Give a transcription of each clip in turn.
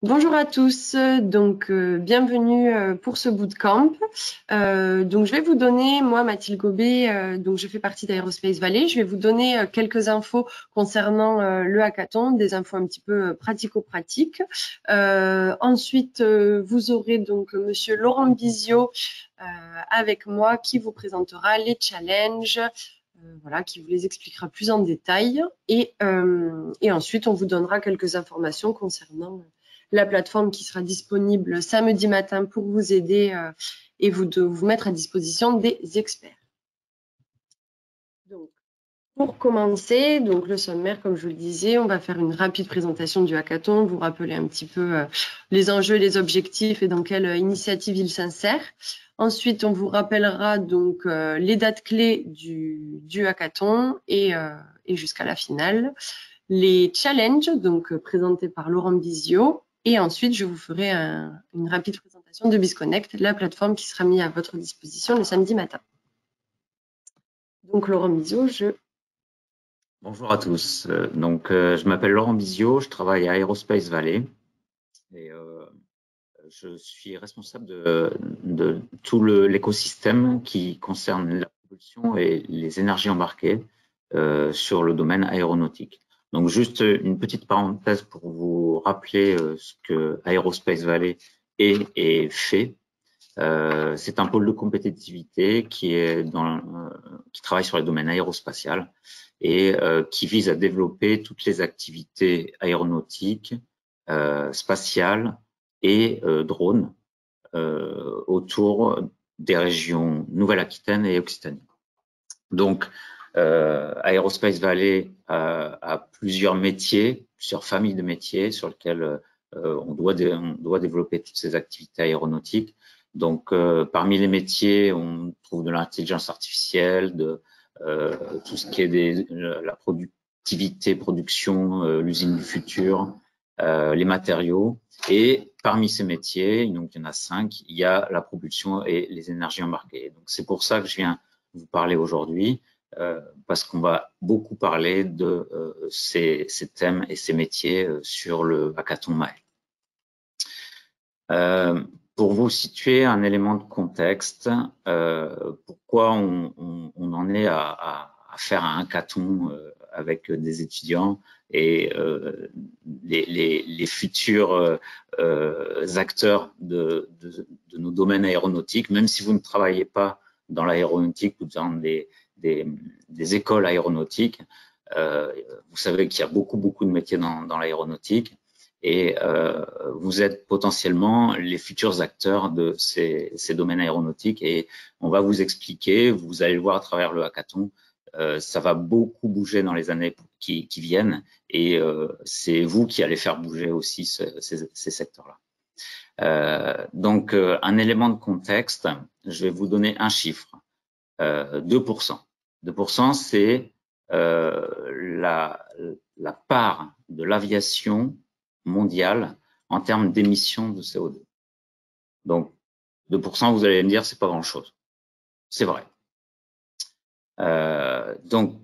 Bonjour à tous, bienvenue pour ce bootcamp. Je vais vous donner, moi Mathilde Gobet, donc je fais partie d'Aerospace Valley, je vais vous donner quelques infos concernant le hackathon, des infos un petit peu pratico-pratiques. Ensuite, vous aurez donc Monsieur Laurent Bizio avec moi qui vous présentera les challenges. Voilà, qui vous les expliquera plus en détail. Et ensuite, on vous donnera quelques informations concernant la plateforme qui sera disponible samedi matin pour vous aider et vous mettre à disposition des experts. Donc, pour commencer, donc le sommaire, comme je vous le disais, on va faire une rapide présentation du hackathon, vous rappeler un petit peu les enjeux, les objectifs et dans quelle initiative il s'insère. Ensuite, on vous rappellera donc les dates clés du hackathon et jusqu'à la finale, les challenges donc présentés par Laurent Bizio. Et ensuite, je vous ferai une rapide présentation de BizConnect, la plateforme qui sera mise à votre disposition le samedi matin. Donc, Laurent Bizio, Bonjour à tous. Je m'appelle Laurent Bizio, je travaille à Aerospace Valley et je suis responsable de tout l'écosystème qui concerne la propulsion et les énergies embarquées sur le domaine aéronautique. Donc, juste une petite parenthèse pour vous rappeler ce que Aerospace Valley est et fait. C'est un pôle de compétitivité qui travaille sur les domaines aérospatial et qui vise à développer toutes les activités aéronautiques, spatiales et drones autour des régions Nouvelle-Aquitaine et Occitanie. Donc, Aerospace Valley a plusieurs métiers, plusieurs familles de métiers sur lesquels on doit développer toutes ces activités aéronautiques. Donc, parmi les métiers, on trouve de l'intelligence artificielle, tout ce qui est la productivité, production, l'usine du futur, les matériaux. Et parmi ces métiers, donc il y en a 5, il y a la propulsion et les énergies embarquées. Donc, c'est pour ça que je viens vous parler aujourd'hui, parce qu'on va beaucoup parler de ces thèmes et ces métiers sur le hackathon Mael. Pour vous situer un élément de contexte, pourquoi on en est à faire un hackathon avec des étudiants et les futurs acteurs de nos domaines aéronautiques, même si vous ne travaillez pas dans l'aéronautique ou dans des écoles aéronautiques. Vous savez qu'il y a beaucoup de métiers dans l'aéronautique et vous êtes potentiellement les futurs acteurs de ces domaines aéronautiques et on va vous expliquer, vous allez le voir à travers le hackathon, ça va beaucoup bouger dans les années qui viennent et c'est vous qui allez faire bouger aussi ces secteurs-là. Un élément de contexte, je vais vous donner un chiffre. 2%. 2%, c'est la part de l'aviation mondiale en termes d'émissions de CO2. Donc, 2%, vous allez me dire, c'est pas grand-chose. C'est vrai. Donc,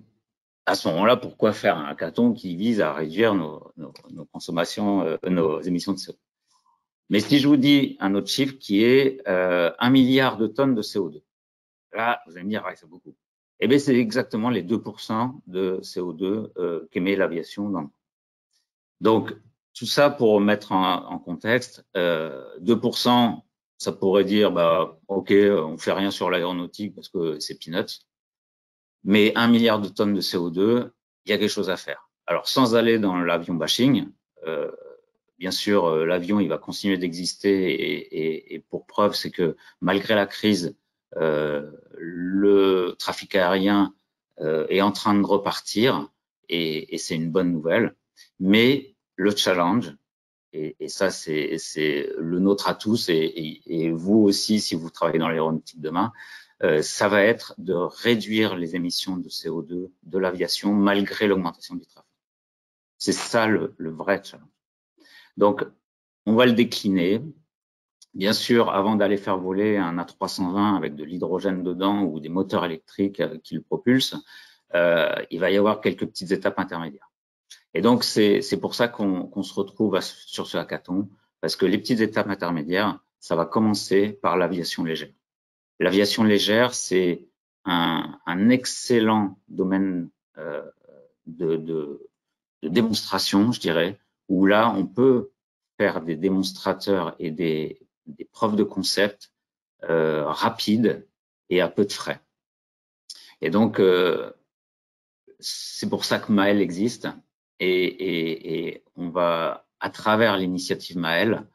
à ce moment-là, pourquoi faire un hackathon qui vise à réduire nos consommations, nos émissions de CO2? Mais si je vous dis un autre chiffre qui est 1 milliard de tonnes de CO2, là, vous allez me dire, ouais, c'est beaucoup. Eh bien, c'est exactement les 2% de CO2 qu'émet l'aviation dans le monde. Donc, tout ça pour mettre en contexte, 2%, ça pourrait dire, bah, OK, on fait rien sur l'aéronautique parce que c'est peanuts. Mais 1 milliard de tonnes de CO2, il y a quelque chose à faire. Alors, sans aller dans l'avion bashing, bien sûr, l'avion, il va continuer d'exister et pour preuve, c'est que malgré la crise, le trafic aérien est en train de repartir et c'est une bonne nouvelle. Mais le challenge, et ça c'est le nôtre à tous et vous aussi si vous travaillez dans l'aéronautique demain, ça va être de réduire les émissions de CO2 de l'aviation malgré l'augmentation du trafic. C'est ça le vrai challenge. Donc, on va le décliner. Bien sûr, avant d'aller faire voler un A320 avec de l'hydrogène dedans ou des moteurs électriques qui le propulsent, il va y avoir quelques petites étapes intermédiaires. Et donc, c'est pour ça qu'on se retrouve sur ce hackathon parce que les petites étapes intermédiaires, ça va commencer par l'aviation légère. L'aviation légère, c'est un excellent domaine de démonstration, je dirais, où là, on peut faire des démonstrateurs et des preuves de concept rapides et à peu de frais. Et donc, c'est pour ça que Maël existe. Et on va, à travers l'initiative Maël,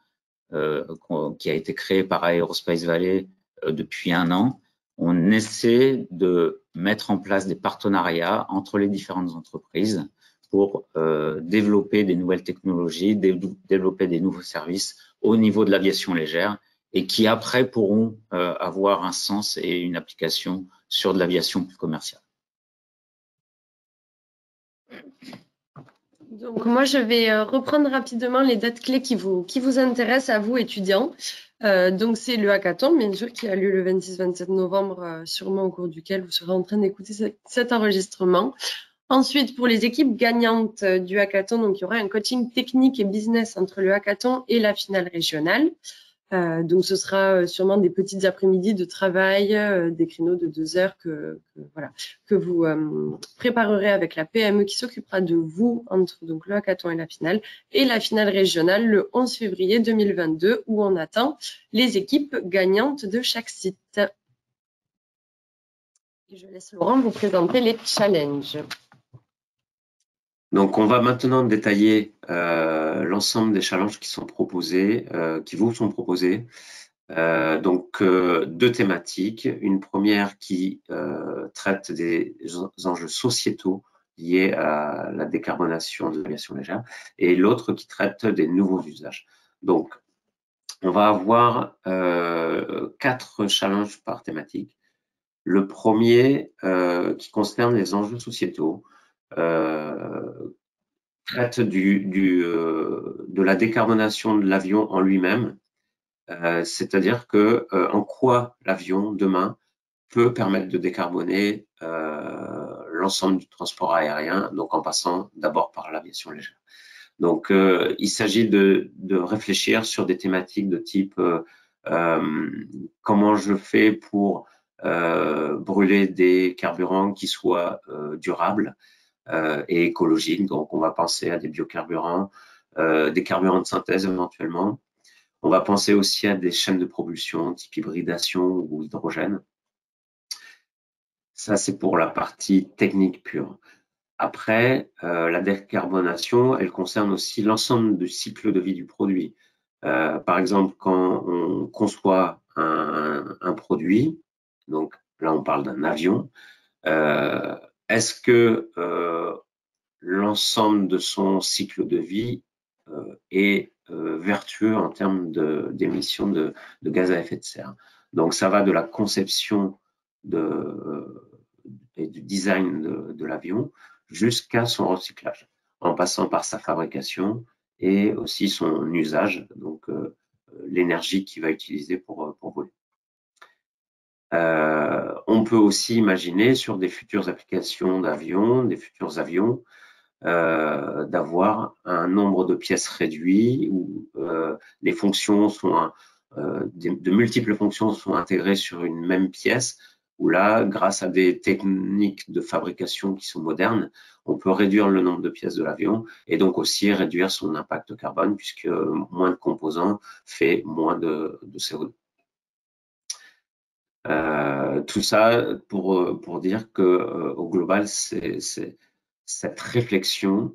qui a été créée par Aerospace Valley depuis 1 an, on essaie de mettre en place des partenariats entre les différentes entreprises pour développer des nouvelles technologies, développer des nouveaux services au niveau de l'aviation légère et qui après pourront avoir un sens et une application sur de l'aviation plus commerciale. Donc moi, je vais reprendre rapidement les dates clés qui vous intéressent à vous, étudiants. Donc c'est le hackathon, bien sûr, qui a lieu le 26-27 novembre, sûrement au cours duquel vous serez en train d'écouter cet enregistrement. Ensuite, pour les équipes gagnantes du hackathon, donc il y aura un coaching technique et business entre le hackathon et la finale régionale. Donc ce sera sûrement des petites après-midi de travail, des créneaux de 2 heures que vous préparerez avec la PME qui s'occupera de vous entre donc le hackathon et la finale régionale le 11 février 2022 où on attend les équipes gagnantes de chaque site. Et je laisse Laurent vous présenter les challenges. Donc, on va maintenant détailler l'ensemble des challenges qui sont proposés, qui vous sont proposés. Donc, 2 thématiques. Une première qui traite des enjeux sociétaux liés à la décarbonation de l'aviation légère et l'autre qui traite des nouveaux usages. Donc, on va avoir 4 challenges par thématique. Le premier qui concerne les enjeux sociétaux traite de la décarbonation de l'avion en lui-même, c'est-à-dire que en quoi l'avion demain peut permettre de décarboner l'ensemble du transport aérien, donc en passant d'abord par l'aviation légère. Donc il s'agit de réfléchir sur des thématiques de type comment je fais pour brûler des carburants qui soient durables et écologiques. Donc, on va penser à des biocarburants, des carburants de synthèse éventuellement. On va penser aussi à des chaînes de propulsion type hybridation ou hydrogène. Ça, c'est pour la partie technique pure. Après, la décarbonation, elle concerne aussi l'ensemble du cycle de vie du produit. Par exemple, quand on conçoit un produit, donc là, on parle d'un avion, est-ce que l'ensemble de son cycle de vie est vertueux en termes d'émissions de gaz à effet de serre? Donc, ça va de la conception et du design de l'avion jusqu'à son recyclage, en passant par sa fabrication et aussi son usage, donc l'énergie qu'il va utiliser pour voler. On peut aussi imaginer sur des futures applications d'avions, des futurs avions, d'avoir un nombre de pièces réduit où les fonctions sont de multiples fonctions sont intégrées sur une même pièce, où là, grâce à des techniques de fabrication qui sont modernes, on peut réduire le nombre de pièces de l'avion et donc aussi réduire son impact carbone puisque moins de composants fait moins de CO2. Tout ça pour dire que au global, cette réflexion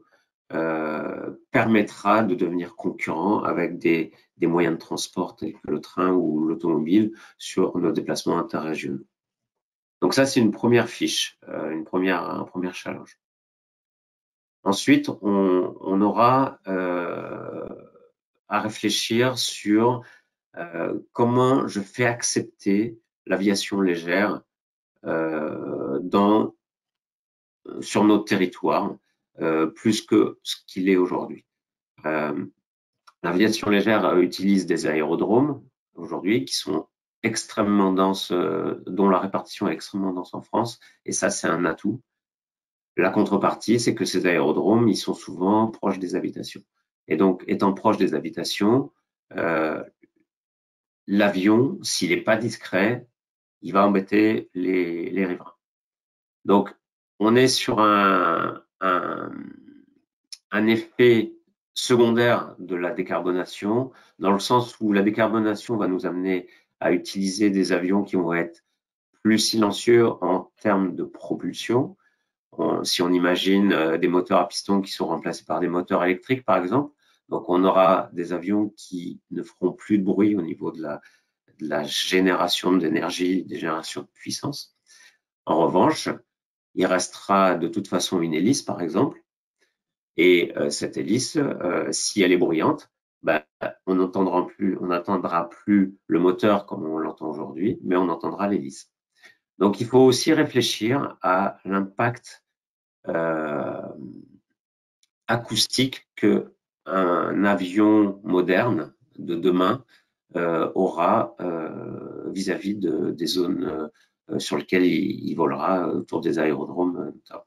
permettra de devenir concurrent avec des moyens de transport tels que le train ou l'automobile sur nos déplacements interrégionaux. Donc ça, c'est une première fiche, un premier challenge. Ensuite, on aura à réfléchir sur comment je fais accepter l'aviation légère sur notre territoire, plus que ce qu'il est aujourd'hui. L'aviation légère utilise des aérodromes aujourd'hui qui sont extrêmement denses, dont la répartition est extrêmement dense en France, et ça, c'est un atout. La contrepartie, c'est que ces aérodromes, ils sont souvent proches des habitations. Et donc, étant proches des habitations, l'avion, s'il n'est pas discret, il va embêter les riverains. Donc, on est sur un effet secondaire de la décarbonation, dans le sens où la décarbonation va nous amener à utiliser des avions qui vont être plus silencieux en termes de propulsion. Si on imagine des moteurs à piston qui sont remplacés par des moteurs électriques, par exemple, donc on aura des avions qui ne feront plus de bruit au niveau de la génération d'énergie, des générations de puissance. En revanche, il restera de toute façon une hélice, par exemple, et cette hélice, si elle est bruyante, on n'entendra plus le moteur comme on l'entend aujourd'hui, mais on entendra l'hélice. Donc, il faut aussi réfléchir à l'impact acoustique qu'un avion moderne de demain aura vis-à-vis des zones sur lesquelles il volera, autour des aérodromes notamment.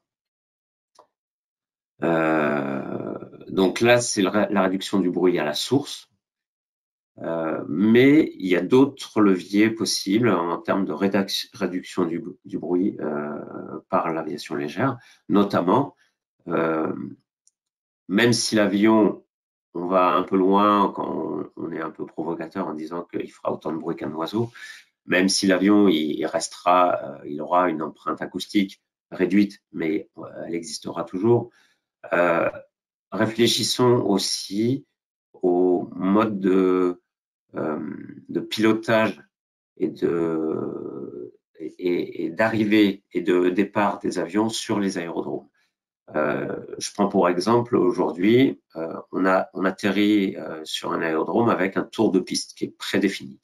Donc là, c'est la réduction du bruit à la source, mais il y a d'autres leviers possibles en termes de réduction du bruit par l'aviation légère, notamment, même si l'avion, on va un peu loin quand on est un peu provocateur en disant qu'il fera autant de bruit qu'un oiseau, même si l'avion, il aura une empreinte acoustique réduite, mais elle existera toujours. Réfléchissons aussi au mode de pilotage et d'arrivée et de départ des avions sur les aérodromes. Je prends pour exemple aujourd'hui, on atterrit sur un aérodrome avec un tour de piste qui est prédéfini.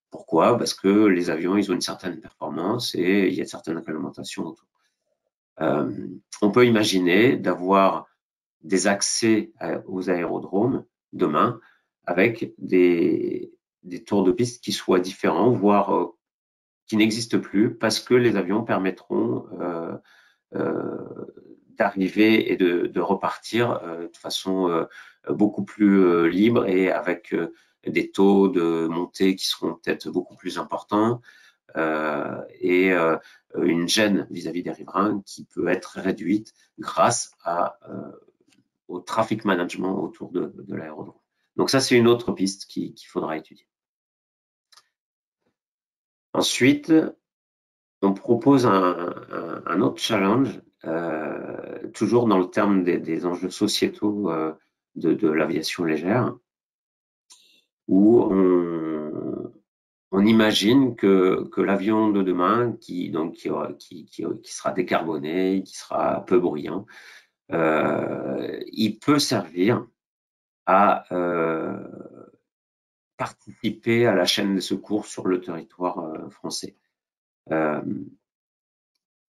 Pourquoi? Parce que les avions, ils ont une certaine performance et il y a certaines réglementations autour. On peut imaginer d'avoir des accès aux aérodromes demain avec des tours de piste qui soient différents, voire qui n'existent plus, parce que les avions permettront d'arriver et de repartir de façon beaucoup plus libre et avec des taux de montée qui seront peut-être beaucoup plus importants et une gêne vis-à-vis des riverains qui peut être réduite grâce au traffic management autour de l'aérodrome. Donc ça, c'est une autre piste qu'il faudra étudier. Ensuite, on propose un autre challenge, toujours dans le terme des enjeux sociétaux de l'aviation légère, où on imagine que l'avion de demain, qui sera décarboné, qui sera peu bruyant, il peut servir à participer à la chaîne de secours sur le territoire français.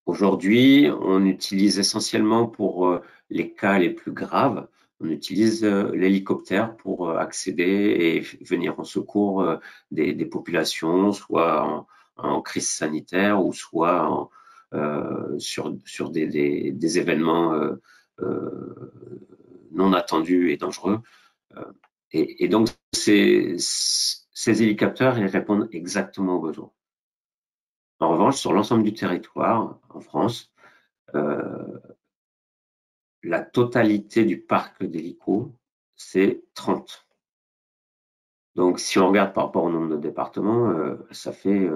Aujourd'hui, on utilise essentiellement pour les cas les plus graves, on utilise l'hélicoptère pour accéder et venir en secours des populations, soit en crise sanitaire ou soit sur des événements non attendus et dangereux. Et donc, ces hélicoptères, ils répondent exactement aux besoins. En revanche, sur l'ensemble du territoire, en France, la totalité du parc d'hélicos, c'est 30. Donc, si on regarde par rapport au nombre de départements, ça fait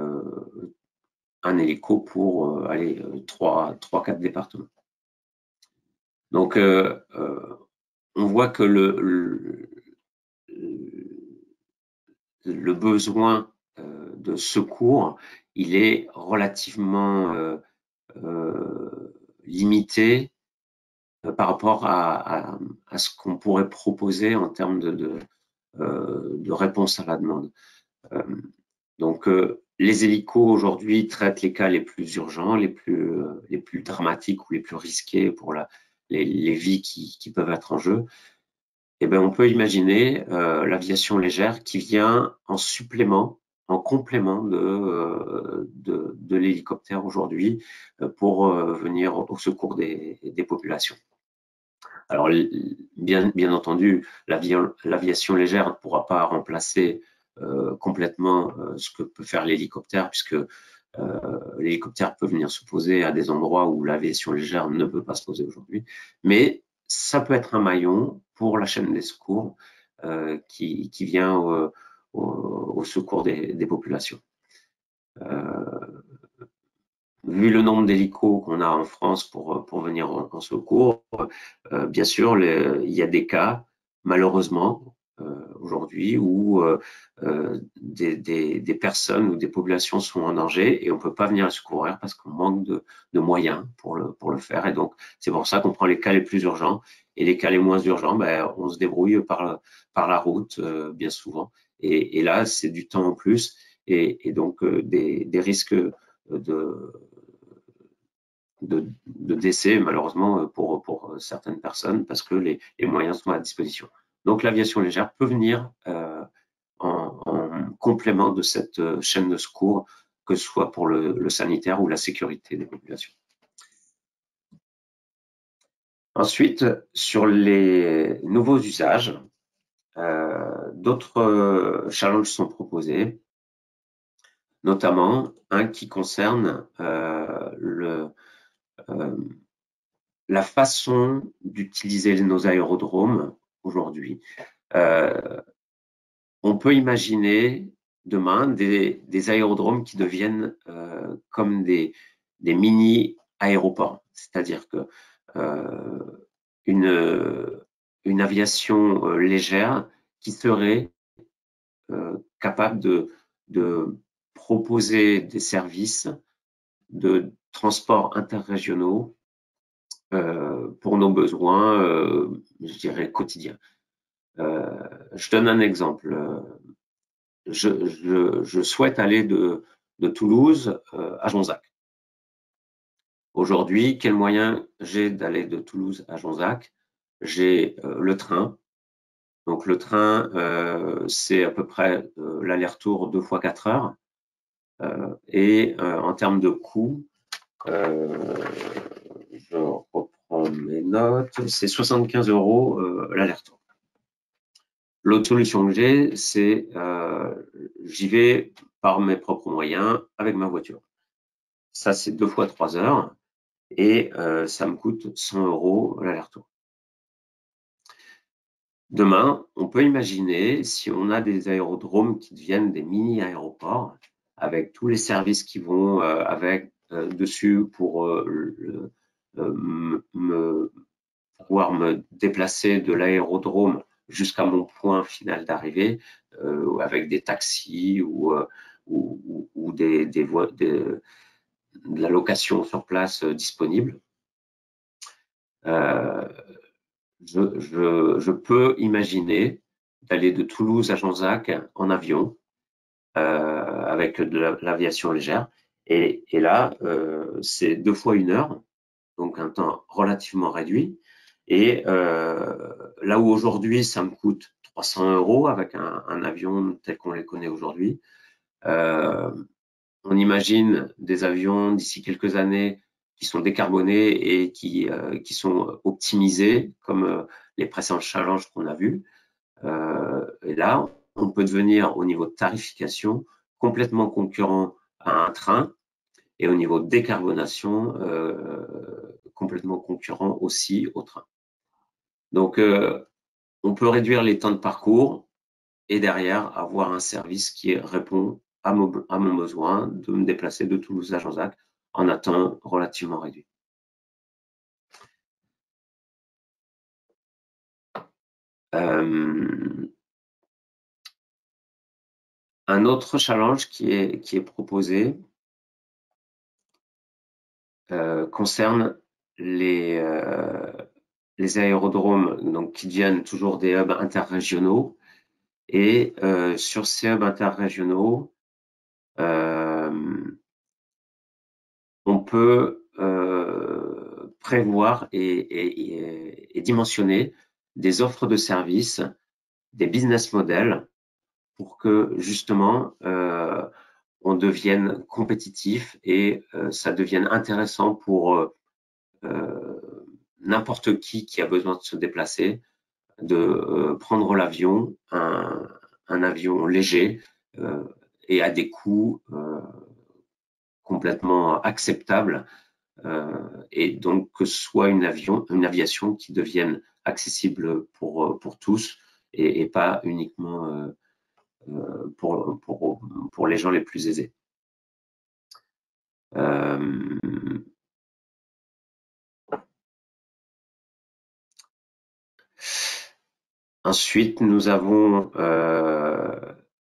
un hélico pour 3-4 départements. Donc, on voit que le besoin de secours, il est relativement limité par rapport à ce qu'on pourrait proposer en termes de réponse à la demande. Donc, les hélicos aujourd'hui traitent les cas les plus urgents, les plus dramatiques ou les plus risqués pour les vies qui peuvent être en jeu. Eh bien, on peut imaginer l'aviation légère qui vient en supplément, en complément de l'hélicoptère aujourd'hui pour venir au secours des populations. Alors, bien entendu, l'aviation légère ne pourra pas remplacer complètement ce que peut faire l'hélicoptère, puisque l'hélicoptère peut venir se poser à des endroits où l'aviation légère ne peut pas se poser aujourd'hui. Mais ça peut être un maillon pour la chaîne des secours qui vient au secours des populations. Vu le nombre d'hélicos qu'on a en France pour venir en secours, bien sûr, il y a des cas, malheureusement, aujourd'hui, où des personnes ou des populations sont en danger et on ne peut pas venir les secourir parce qu'on manque de moyens pour le faire. Et donc, c'est pour ça qu'on prend les cas les plus urgents. Et les cas les moins urgents, ben, on se débrouille par la route, bien souvent. Et là, c'est du temps en plus et donc des risques de décès, malheureusement, pour certaines personnes, parce que les moyens sont à disposition. Donc, l'aviation légère peut venir en complément de cette chaîne de secours, que ce soit pour le sanitaire ou la sécurité des populations. Ensuite, sur les nouveaux usages, d'autres challenges sont proposés, notamment un qui concerne la façon d'utiliser nos aérodromes aujourd'hui. On peut imaginer demain des aérodromes qui deviennent comme des mini-aéroports, c'est-à-dire que une aviation légère qui serait capable de proposer des services de transport interrégionaux pour nos besoins, je dirais, quotidiens. Je donne un exemple. Je souhaite aller de Toulouse à Jonzac. Aujourd'hui, quel moyen j'ai d'aller de Toulouse à Jonzac? J'ai le train. Donc le train, c'est à peu près l'aller-retour 2 fois 4 heures. Et en termes de coût, je reprends mes notes, c'est 75 € l'aller-retour. L'autre solution que j'ai, c'est j'y vais par mes propres moyens avec ma voiture. Ça, c'est 2 fois 3 heures et ça me coûte 100 € l'aller-retour. Demain, on peut imaginer, si on a des aérodromes qui deviennent des mini-aéroports, avec tous les services qui vont avec dessus pour pouvoir me déplacer de l'aérodrome jusqu'à mon point final d'arrivée, avec des taxis ou de la location sur place disponible. Je peux imaginer d'aller de Toulouse à Jonzac en avion avec de l'aviation légère. Et là, c'est 2 fois 1 heure, donc un temps relativement réduit. Et là où aujourd'hui, ça me coûte 300 € avec un avion tel qu'on les connaît aujourd'hui, on imagine des avions d'ici quelques années qui sont décarbonés et qui sont optimisés, comme les précédents challenges qu'on a vus. Et là, on peut devenir, au niveau de tarification, complètement concurrent à un train, et au niveau de décarbonation, complètement concurrent aussi au train. Donc, on peut réduire les temps de parcours et derrière avoir un service qui répond à mon besoin de me déplacer de Toulouse à Jonzac en un temps relativement réduit. Un autre challenge qui est proposé concerne les aérodromes, donc qui deviennent toujours des hubs interrégionaux. Et sur ces hubs interrégionaux, on peut prévoir et dimensionner des offres de services, des business models pour que justement on devienne compétitif et ça devienne intéressant pour n'importe qui a besoin de se déplacer, de prendre l'avion, un avion léger et à des coûts complètement acceptables, et donc que ce soit une aviation qui devienne accessible pour tous et pas uniquement pour les gens les plus aisés. Ensuite, nous avons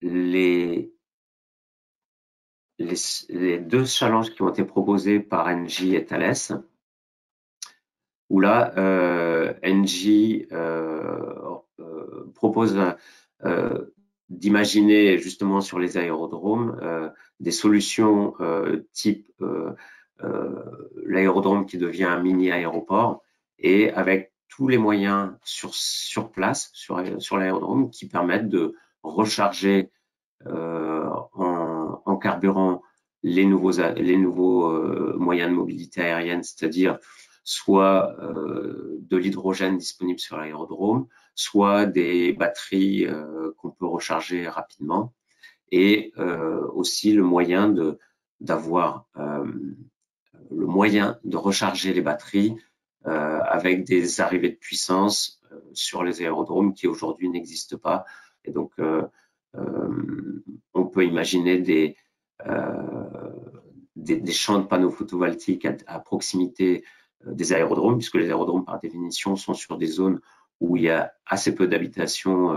les deux challenges qui ont été proposés par Engie et Thales, où là, Engie propose d'imaginer justement sur les aérodromes des solutions type l'aérodrome qui devient un mini aéroport, et avec tous les moyens sur place, sur l'aérodrome, qui permettent de recharger en carburant les nouveaux moyens de mobilité aérienne, c'est-à-dire soit de l'hydrogène disponible sur l'aérodrome, soit des batteries qu'on peut recharger rapidement, et aussi le moyen d'avoir le moyen de recharger les batteries avec des arrivées de puissance sur les aérodromes qui aujourd'hui n'existent pas. Et donc, on peut imaginer des champs de panneaux photovoltaïques à proximité des aérodromes, puisque les aérodromes, par définition, sont sur des zones où il y a assez peu d'habitations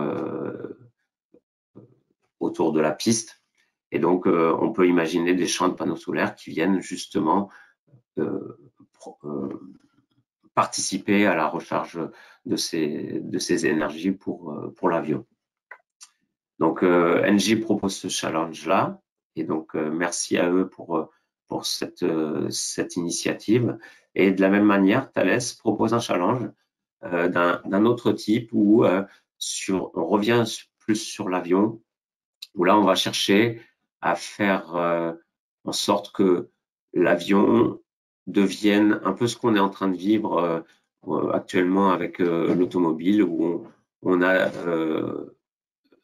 autour de la piste. Et donc, on peut imaginer des champs de panneaux solaires qui viennent justement participer à la recharge de ces énergies pour l'avion. Donc, Engie propose ce challenge-là, et donc merci à eux pour cette initiative. Et de la même manière, Thales propose un challenge d'un autre type où on revient plus sur l'avion, où là, on va chercher à faire en sorte que l'avion devienne un peu ce qu'on est en train de vivre actuellement avec l'automobile, où on a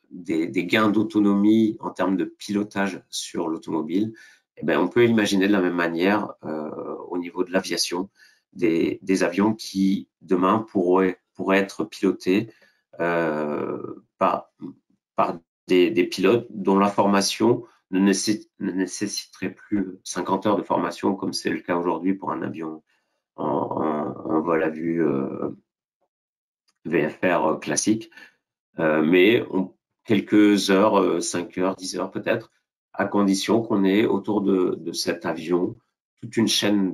des gains d'autonomie en termes de pilotage sur l'automobile. Eh bien, on peut imaginer de la même manière au niveau de l'aviation, des avions qui demain pourraient être pilotés par des pilotes dont la formation ne nécessiterait plus 50 heures de formation comme c'est le cas aujourd'hui pour un avion en vol à vue VFR classique, mais quelques heures, 5 heures, 10 heures peut-être, à condition qu'on ait autour de cet avion toute une chaîne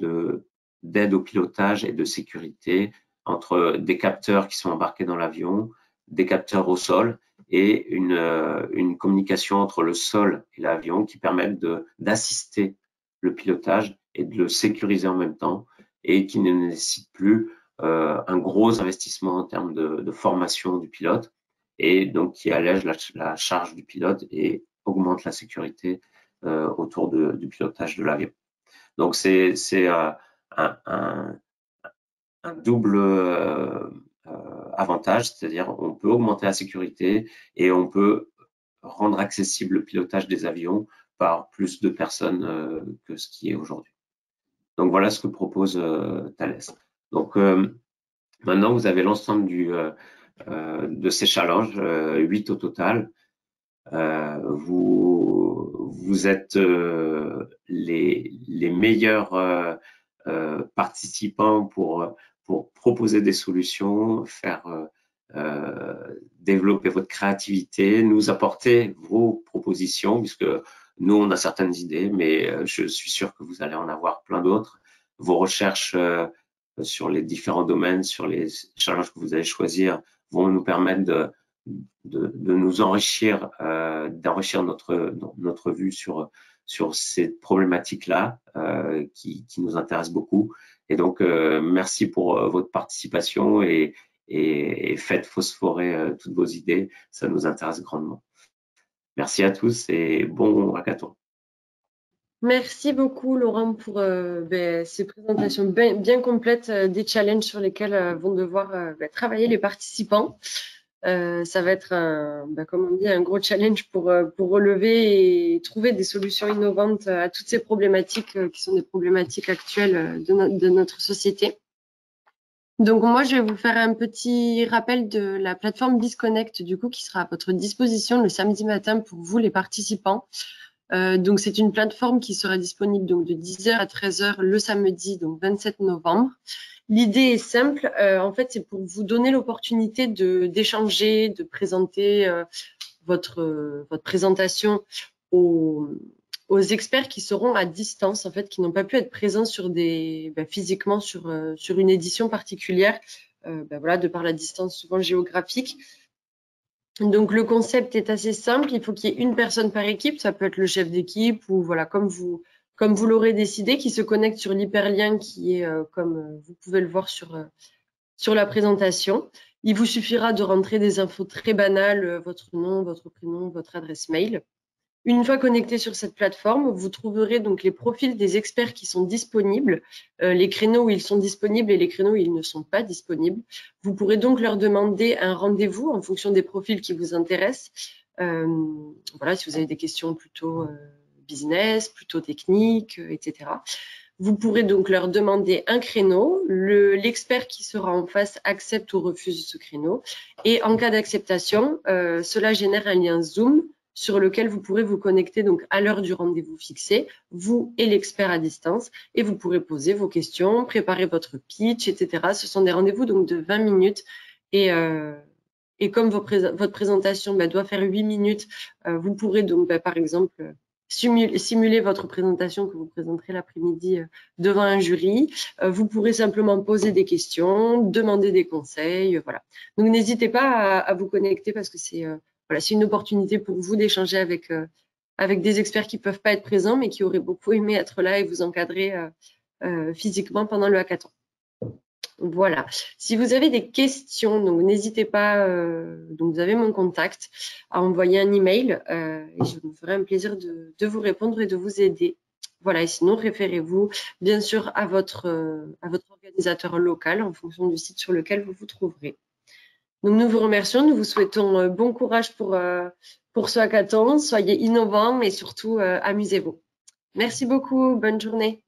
d'aide au pilotage et de sécurité entre des capteurs qui sont embarqués dans l'avion, des capteurs au sol et une communication entre le sol et l'avion qui permettent d'assister le pilotage et de le sécuriser en même temps, et qui ne nécessite plus un gros investissement en termes de formation du pilote, et donc qui allège la charge du pilote et augmente la sécurité autour du pilotage de l'avion. Donc c'est un double avantage, c'est-à-dire on peut augmenter la sécurité et on peut rendre accessible le pilotage des avions par plus de personnes que ce qui est aujourd'hui. Donc voilà ce que propose Thales. Donc maintenant vous avez l'ensemble de ces challenges, 8 au total. Vous êtes les meilleurs participants pour proposer des solutions, faire développer votre créativité, nous apporter vos propositions, puisque nous, on a certaines idées, mais je suis sûr que vous allez en avoir plein d'autres. Vos recherches sur les différents domaines, sur les challenges que vous allez choisir, vont nous permettre de nous enrichir, d'enrichir notre vue sur ces problématiques-là qui nous intéressent beaucoup. Et donc, merci pour votre participation et faites phosphorer toutes vos idées, ça nous intéresse grandement. Merci à tous et bon hackathon. Merci beaucoup, Laurent, pour ces présentations bien complètes des challenges sur lesquels vont devoir travailler les participants. Ça va être, comme on dit, un gros challenge pour relever et trouver des solutions innovantes à toutes ces problématiques qui sont des problématiques actuelles de notre société. Donc moi, je vais vous faire un petit rappel de la plateforme BizConnect, du coup, qui sera à votre disposition le samedi matin pour vous, les participants. Donc c'est une plateforme qui sera disponible donc de 10h à 13h le samedi, donc 27 novembre. L'idée est simple, en fait, c'est pour vous donner l'opportunité d'échanger, de présenter votre présentation aux experts qui seront à distance, en fait, qui n'ont pas pu être présents physiquement sur une édition particulière, voilà, de par la distance souvent géographique. Donc le concept est assez simple, il faut qu'il y ait une personne par équipe, ça peut être le chef d'équipe ou voilà, comme vous l'aurez décidé, qui se connecte sur l'hyperlien qui est comme vous pouvez le voir sur la présentation. Il vous suffira de rentrer des infos très banales, votre nom, votre prénom, votre adresse mail. Une fois connecté sur cette plateforme, vous trouverez donc les profils des experts qui sont disponibles, les créneaux où ils sont disponibles et les créneaux où ils ne sont pas disponibles. Vous pourrez donc leur demander un rendez-vous en fonction des profils qui vous intéressent. Voilà, si vous avez des questions plutôt business, plutôt techniques, etc. Vous pourrez donc leur demander un créneau. L'expert qui sera en face accepte ou refuse ce créneau. Et en cas d'acceptation, cela génère un lien Zoom sur lequel vous pourrez vous connecter donc à l'heure du rendez-vous fixé, vous et l'expert à distance, et vous pourrez poser vos questions, préparer votre pitch, etc. Ce sont des rendez-vous donc de 20 minutes et comme votre présentation doit faire 8 minutes, vous pourrez donc par exemple simuler votre présentation que vous présenterez l'après-midi devant un jury. Vous pourrez simplement poser des questions, demander des conseils, voilà. Donc n'hésitez pas à vous connecter parce que c'est une opportunité pour vous d'échanger avec des experts qui ne peuvent pas être présents, mais qui auraient beaucoup aimé être là et vous encadrer physiquement pendant le hackathon. Voilà. Si vous avez des questions, donc n'hésitez pas, donc vous avez mon contact, à envoyer un email et je me ferai un plaisir de vous répondre et de vous aider. Voilà, et sinon, référez-vous bien sûr à votre organisateur local en fonction du site sur lequel vous vous trouverez. Donc, nous vous remercions, nous vous souhaitons bon courage pour ce hackathon. Soyez innovants et surtout, amusez-vous. Merci beaucoup, bonne journée.